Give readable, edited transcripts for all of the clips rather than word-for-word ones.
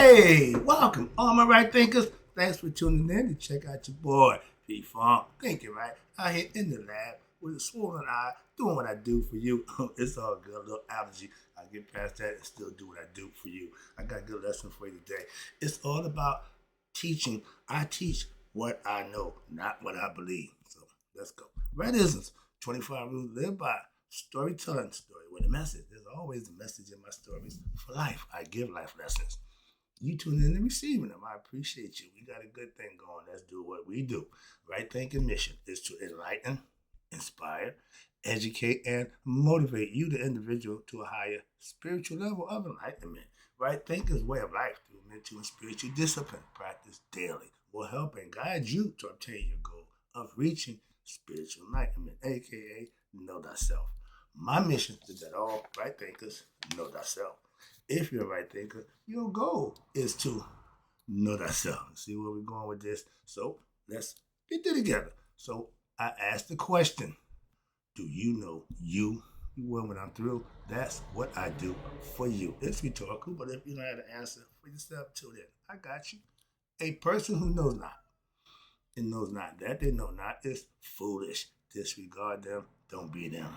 Hey, welcome, all my right thinkers. Thanks for tuning in to check out your boy, P Funk. Thinking right out here in the lab with a swollen eye, doing what I do for you. It's all good, a little allergy. I get past that and still do what I do for you. I got a good lesson for you today. It's all about teaching. I teach what I know, not what I believe. So let's go. Red isms, 25 rules to live by. Storytelling story with a message. There's always a message in my stories for life. I give life lessons. You tune in and receiving them. I appreciate you. We got a good thing going. Let's do what we do. Right thinking mission is to enlighten, inspire, educate, and motivate you, the individual, to a higher spiritual level of enlightenment. Right thinking's way of life through mental and spiritual discipline practice daily will help and guide you to obtain your goal of reaching spiritual enlightenment, aka know thyself. My mission is that all right thinkers know thyself. If you're a right thinker, your goal is to know thyself. See where we're going with this? So let's get it together. So I asked the question, do you know you? You will when I'm through. That's what I do for you. It's rhetorical, but if you don't have the answer for yourself, tune in. I got you. A person who knows not and knows not that they know not is foolish. Disregard them. Don't be them.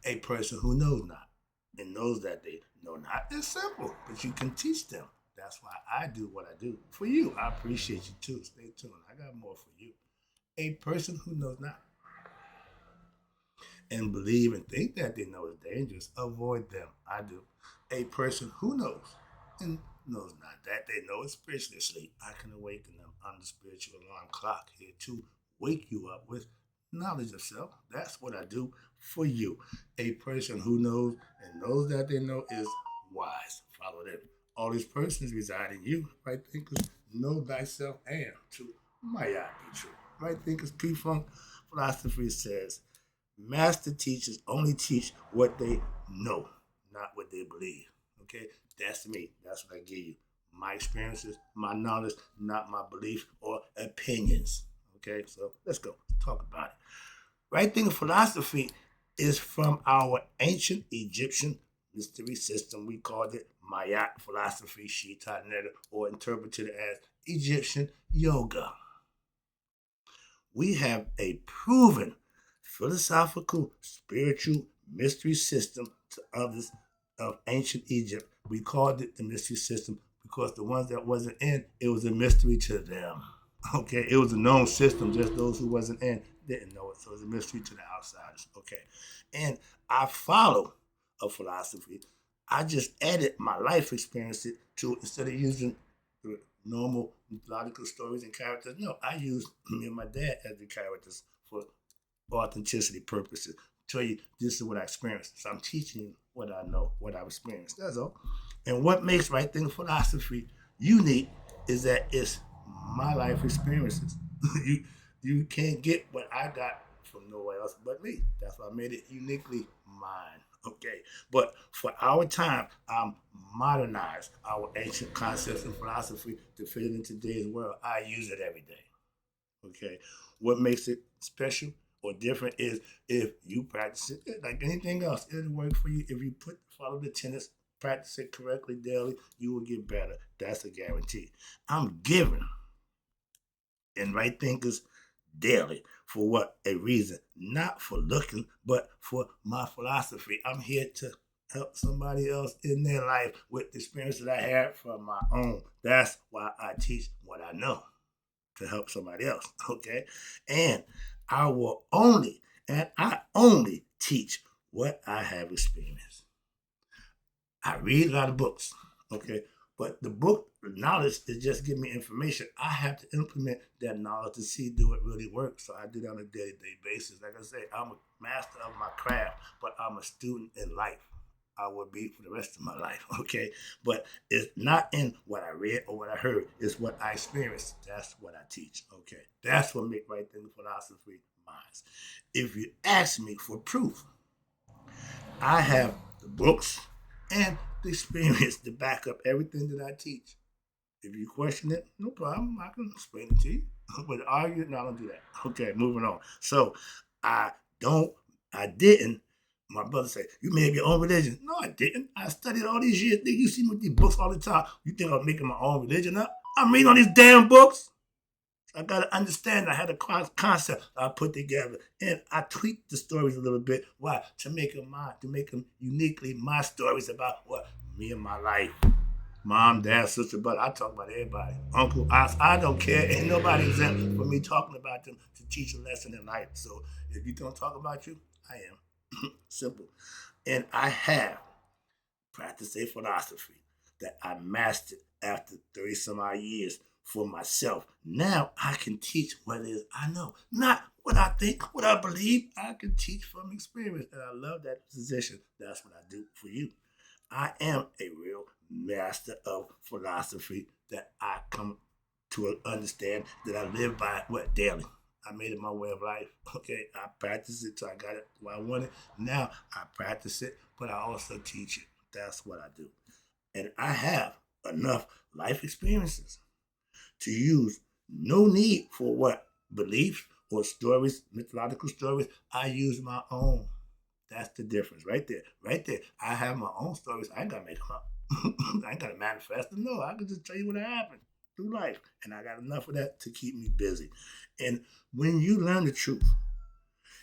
A person who knows not and knows that they know not is simple, but you can teach them. That's why I do what I do for you. I appreciate you too. Stay tuned. I got more for you. A person who knows not and believe and think that they know is dangerous, avoid them. I do. A person who knows and knows not that they know is spiritually asleep. I can awaken them on the spiritual alarm clock here to wake you up with knowledge of self. That's what I do for you. A person who knows and knows that they know is wise. Follow them. All these persons reside in you. Right thinkers know thyself and to might not be true. Right thinkers P Funk philosophy says master teachers only teach what they know, not what they believe. Okay? That's me. That's what I give you. My experiences, my knowledge, not my beliefs or opinions. Okay, so let's go talk about it. Right thinking philosophy is from our ancient Egyptian mystery system. We called it Mayat philosophy, Shita Netta, or interpreted as Egyptian yoga. We have a proven philosophical, spiritual mystery system to others of ancient Egypt. We called it the mystery system because the ones that wasn't in, it was a mystery to them. Okay, it was a known system, just those who wasn't in didn't know it. So it's a mystery to the outsiders. Okay. And I follow a philosophy. I just added my life experience to it instead of using the normal mythological stories and characters. No, I use me and my dad as the characters for authenticity purposes. Tell you this is what I experienced. So I'm teaching you what I know, what I've experienced. That's all. And what makes right thinking philosophy unique is that it's my life experiences. you you can't get what I got from nowhere else but me. That's why I made it uniquely mine. Okay. But for our time, I'm modernized our ancient concepts and philosophy to fit it in today's world. I use it every day. Okay. What makes it special or different is if you practice it like anything else, it'll work for you. If you follow the tenets, practice it correctly daily, you will get better. That's a guarantee. I'm giving and right thinkers daily. For what? A reason. Not for looking, but for my philosophy. I'm here to help somebody else in their life with the experience that I had from my own. That's why I teach what I know to help somebody else. Okay? And I will only, and I only teach what I have experienced. I read a lot of books, okay? But the book knowledge is just giving me information. I have to implement that knowledge to see do it really work. So I do that on a day-to-day basis. Like I say, I'm a master of my craft, but I'm a student in life. I will be for the rest of my life, okay? But it's not in what I read or what I heard. It's what I experienced. That's what I teach, okay? That's what make right thinking philosophy mine. If you ask me for proof, I have the books and the experience to back up everything that I teach. If you question it, no problem. I can explain it to you. But argue, no, I don't do that. Okay, moving on. So I don't, I didn't My brother said, "You made your own religion." No, I didn't. I studied all these years. You see me with these books all the time. You think I'm making my own religion up? I'm reading all these damn books. I got to understand I had a concept I put together. And I tweaked the stories a little bit. Why? To make them mine, to make them uniquely my stories about what? Me and my life. Mom, dad, sister, brother. I talk about everybody. Uncle, I don't care. Ain't nobody exempt for me talking about them to teach a lesson in life. So if you don't talk about you, I am. Simple. And I have practiced a philosophy that I mastered after 30 some odd years for myself. Now I can teach what it is I know, not what I think, what I believe. I can teach from experience, and I love that position. That's what I do for you. I am a real master of philosophy that I come to understand that I live by what daily. I made it my way of life. Okay, I practice it till I got it where I want it. Now I practice it, but I also teach it. That's what I do. And I have enough life experiences to use. No need for what? Beliefs or stories, mythological stories. I use my own. That's the difference right there. Right there. I have my own stories. I ain't got to make them up. I ain't got to manifest them. No, I can just tell you what happened through life. And I got enough of that to keep me busy. And when you learn the truth,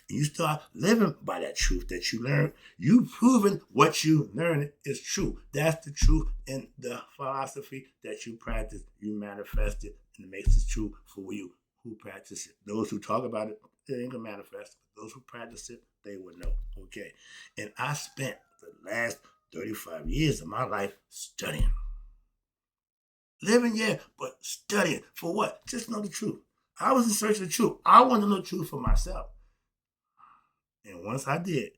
and you start living by that truth that you learned, you proven what you learned is true. That's the truth in the philosophy that you practice. You manifest it, and it makes it true for you who practice it. Those who talk about it, it ain't gonna manifest. Those who practice it, they will know. Okay. And I spent the last 35 years of my life studying. Living, yeah, but studying. For what? Just know the truth. I was in search of the truth. I want to know the truth for myself. And once I did,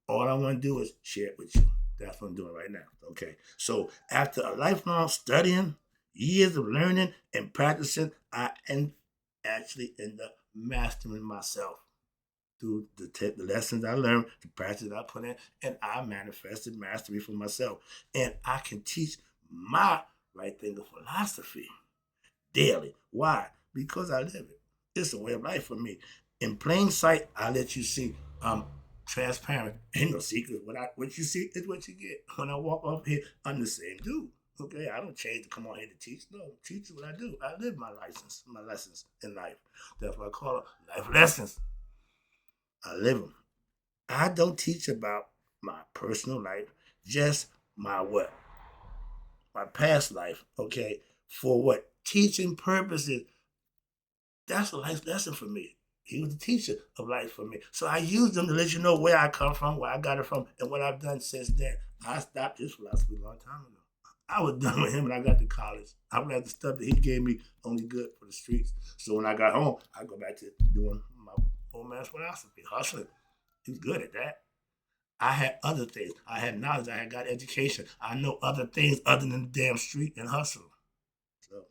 all I want to do is share it with you. That's what I'm doing right now. Okay. So after a lifelong studying, years of learning and practicing, I actually end up mastering myself through the lessons I learned, the practice I put in, and I manifested mastery for myself. And I can teach my right thing of philosophy daily. Why? Because I live it. It's a way of life for me. In plain sight, I let you see I'm transparent. Ain't no secret. What you see is what you get. When I walk off here, I'm the same dude. Okay, I don't change to come on here to teach. No, teach is what I do. I live my lessons in life. That's what I call life lessons. I live them. I don't teach about my personal life, just my what? My past life, okay? For what? Teaching purposes. That's a life lesson for me. He was a teacher of life for me. So I use them to let you know where I come from, where I got it from, and what I've done since then. I stopped this philosophy a long time ago. I was done with him when I got to college. I read the stuff that he gave me only good for the streets. So when I got home, I go back to doing my old man's philosophy, hustling. He was good at that. I had other things. I had knowledge. I had got education. I know other things other than the damn street and hustle. So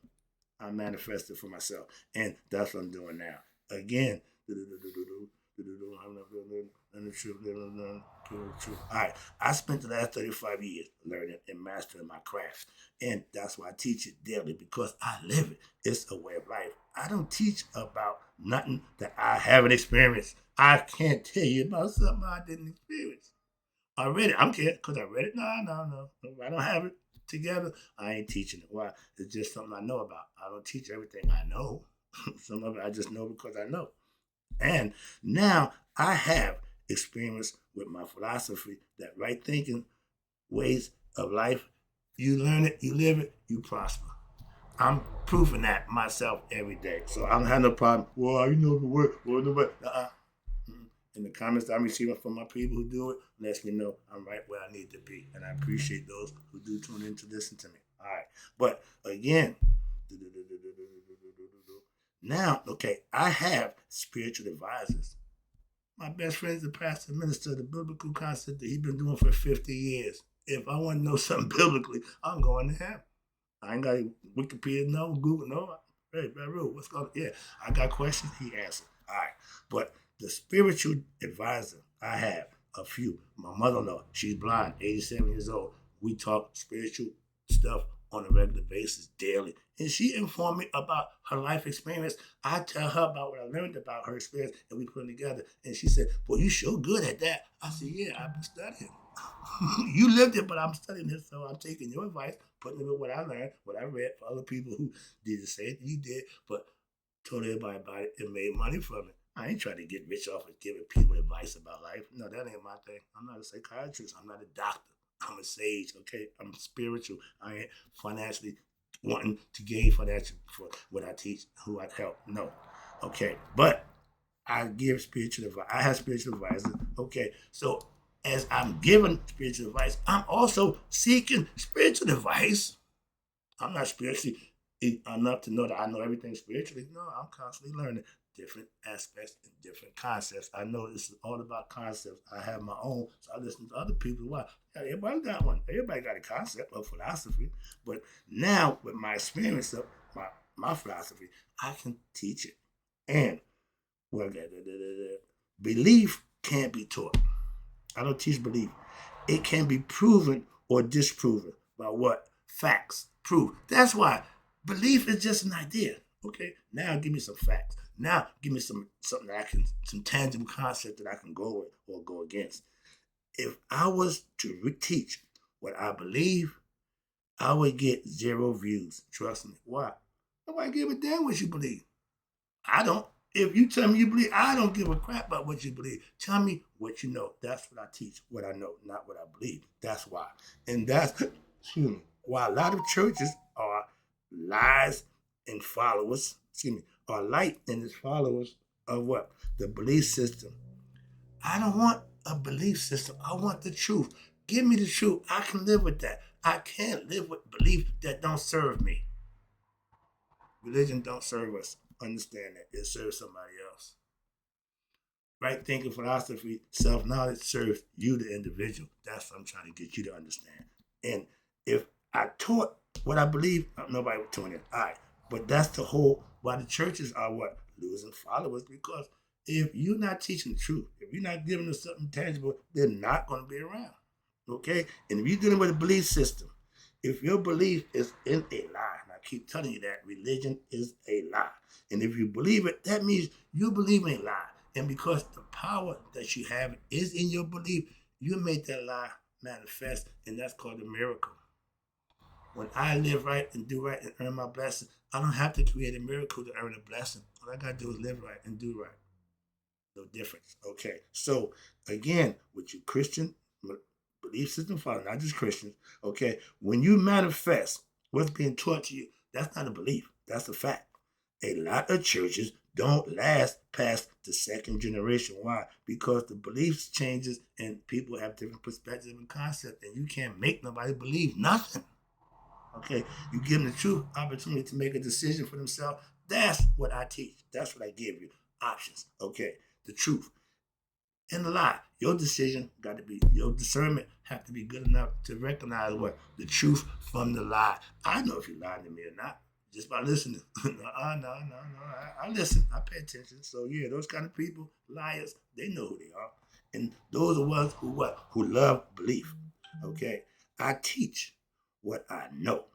I manifested for myself. And that's what I'm doing now. Again, all right. I spent the last 35 years learning and mastering my craft. And that's why I teach it daily because I live it. It's a way of life. I don't teach about nothing that I haven't experienced. I can't tell you about something I didn't experience. I read it. I'm kidding because I read it. No. If I don't have it together, I ain't teaching it. Why? It's just something I know about. I don't teach everything I know. Some of it I just know because I know. And now I have experience with my philosophy that right thinking ways of life, you learn it, you live it, you prosper. I'm proving that myself every day. So I don't have no problem. Well, you know the word. Well, the word. In the comments I'm receiving from my people who do it, lets me know I'm right where I need to be. And I appreciate those who do tune in to listen to me. All right. But again, now, okay, I have spiritual advisors. My best friend is the pastor minister of the biblical concept that he's been doing for 50 years. If I want to know something biblically, I'm going to him. I ain't got Wikipedia, no, Google, no. Hey, Baru, what's going on? Yeah, I got questions, he answered. All right. But the spiritual advisor, I have a few. My mother-in-law, she's blind, 87 years old. We talk spiritual stuff on a regular basis, daily. And she informed me about her life experience. I tell her about what I learned about her experience, and we put them together. And she said, "Boy, you sure good at that." I said, "Yeah, I've been studying." You lived it, but I'm studying it, so I'm taking your advice, putting it with what I learned, what I read for other people who did the same thing you did, but told everybody about it and made money from it. I ain't trying to get rich off of giving people advice about life. No, that ain't my thing. I'm not a psychiatrist. I'm not a doctor. I'm a sage, okay? I'm spiritual. I ain't financially wanting to gain financial for what I teach, who I help. No. Okay. But I give spiritual advice. I have spiritual advisors. Okay. So as I'm giving spiritual advice, I'm also seeking spiritual advice. I'm not spiritually enough to know that I know everything spiritually. No, I'm constantly learning different aspects and different concepts. I know this is all about concepts. I have my own, so I listen to other people. Why? Everybody got one. Everybody got a concept of philosophy. But now, with my experience of my philosophy, I can teach it. And well, belief can't be taught. I don't teach belief. It can be proven or disproven by what? Facts. Proof. That's why belief is just an idea. Okay, now give me some facts. Now give me something that I can, some tangible concept that I can go with or go against. If I was to teach what I believe, I would get zero views. Trust me. Why? Nobody give a damn what you believe. I don't. If you tell me you believe, I don't give a crap about what you believe. Tell me what you know. That's what I teach, what I know, not what I believe. That's why. And that's why a lot of churches are lies and followers, are light and its followers of what? The belief system. I don't want a belief system. I want the truth. Give me the truth. I can live with that. I can't live with belief that don't serve me. Religion don't serve us. Understand that. It serves somebody else. Right thinking philosophy, self-knowledge serves you, the individual. That's what I'm trying to get you to understand. And if I taught what I believe, nobody would tune in. All right. But that's the whole why the churches are what? Losing followers, because if you're not teaching the truth, if you're not giving them something tangible, they're not going to be around. Okay? And if you're dealing with a belief system, if your belief is in a lie, and I keep telling you that religion is a lie. And if you believe it, that means you believe in a lie. And because the power that you have is in your belief, you make that lie manifest, and that's called a miracle. When I live right and do right and earn my blessing, I don't have to create a miracle to earn a blessing. All I got to do is live right and do right. No difference. Okay. So, again, with your Christian belief system follow, not just Christians, okay, when you manifest what's being taught to you, that's not a belief. That's a fact. A lot of churches don't last past the second generation. Why? Because the beliefs changes and people have different perspectives and concepts, and you can't make nobody believe nothing. Okay, you give them the true opportunity to make a decision for themselves. That's what I teach. That's what I give you. Options. Okay, the truth and the lie. Your decision got to be, your discernment have to be good enough to recognize what? The truth from the lie. I know if you're lying to me or not just by listening. No. I listen. I pay attention. So yeah, those kind of people, liars, they know who they are. And those are ones who what? Who love belief. Okay. I teach what I know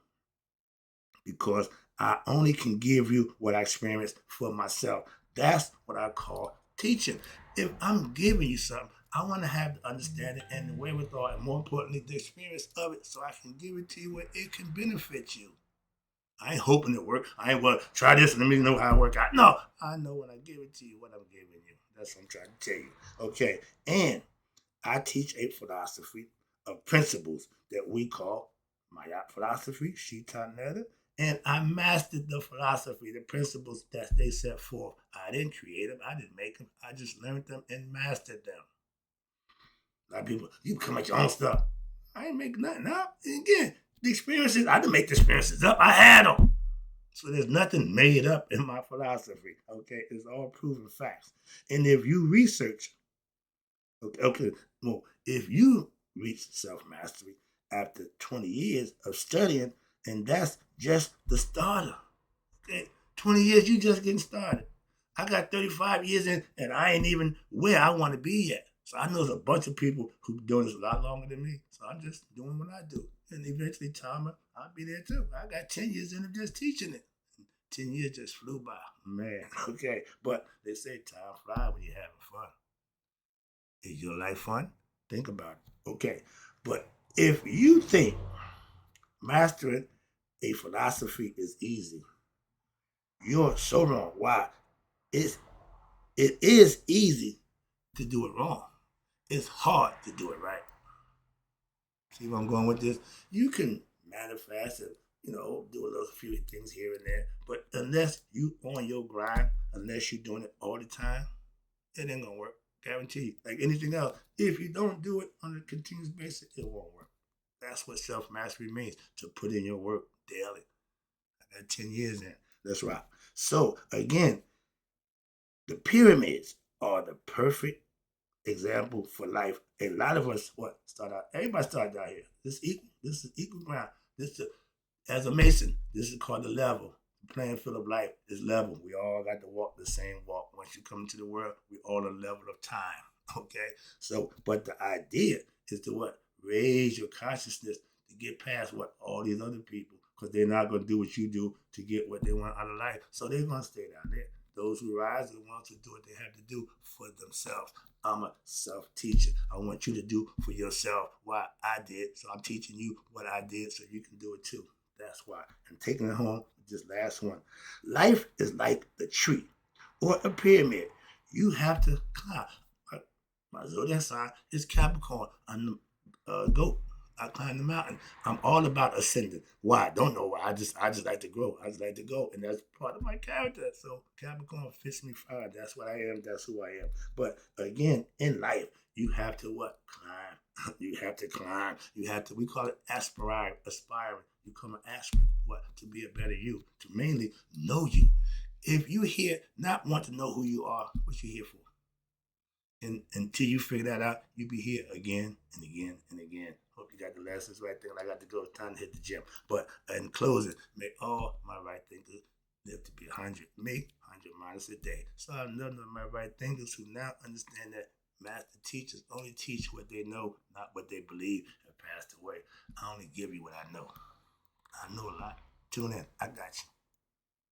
because I only can give you what I experienced for myself. That's what I call teaching. If I'm giving you something, I want to have the understanding and the wherewithal, and more importantly, the experience of it, so I can give it to you where it can benefit you. I ain't hoping it work. I ain't want to try this and let me know how it work out. No, I know when I give it to you what I'm giving you. That's what I'm trying to tell you. Okay, and I teach a philosophy of principles that we call Maya philosophy, Shita Neda, and I mastered the philosophy, the principles that they set forth. I didn't create them. I didn't make them. I just learned them and mastered them. A lot of people, you come at your own stuff. I ain't making nothing up. And again, the experiences, I didn't make the experiences up. I had them. So there's nothing made up in my philosophy. Okay, it's all proven facts. And if you research, well, if you reach self mastery after 20 years of studying, and that's just the starter. Okay, 20 years, you just getting started. I got 35 years in, and I ain't even where I want to be yet. So I know there's a bunch of people who doing this a lot longer than me. So I'm just doing what I do. And eventually, time I'll be there too. I got 10 years into just teaching it. 10 years just flew by. Man, okay. But they say time flies when you're having fun. Is your life fun? Think about it. Okay. But if you think mastering a philosophy is easy, you're so wrong. Why? It's, it is easy to do it wrong. It's hard to do it right. See where I'm going with this? You can manifest and do a little few things here and there, but unless you on your grind, unless you're doing it all the time, it ain't gonna work. Guaranteed. Like anything else, if you don't do it on a continuous basis, it won't work. That's what self mastery means, to put in your work daily. I got 10 years in. That's right. So again, the pyramids are the perfect example for life. A lot of us start out. Everybody started out here. This is equal ground. This is as a mason. This is called the level. The playing field of life is level. We all got to walk the same walk. Once you come into the world, we all a level of time. Okay. So, but the idea is to raise your consciousness to get past all these other people, because they're not going to do what you do to get what they want out of life. So they're going to stay down there. Those who rise are the ones who do what they have to do for themselves. I'm a self-teacher. I want you to do for yourself what I did. So I'm teaching you what I did so you can do it too. That's why. And taking it home, this last one. Life is like the tree or a pyramid. You have to climb. My zodiac sign is Capricorn. I'm the goat. I climb the mountain. I'm all about ascending. Why? I don't know why. I just like to grow. I just like to go. And that's part of my character. So Capricorn fits me fine. That's what I am. That's who I am. But again, in life, you have to climb. You have to climb. You have to, we call it aspiring. You come an aspirant. To be a better you. To mainly know you. If you here not want to know who you are, what you here for? And until you figure that out, you'll be here again and again and again. Hope you got the lessons right there. And I got to go. It's time to hit the gym. But in closing, may all my right thinkers live to be 100. Me, 100 minus a day. So I'm none of my right thinkers who now understand that master teachers only teach what they know, not what they believe, have passed away. I only give you what I know. I know a lot. Tune in. I got you.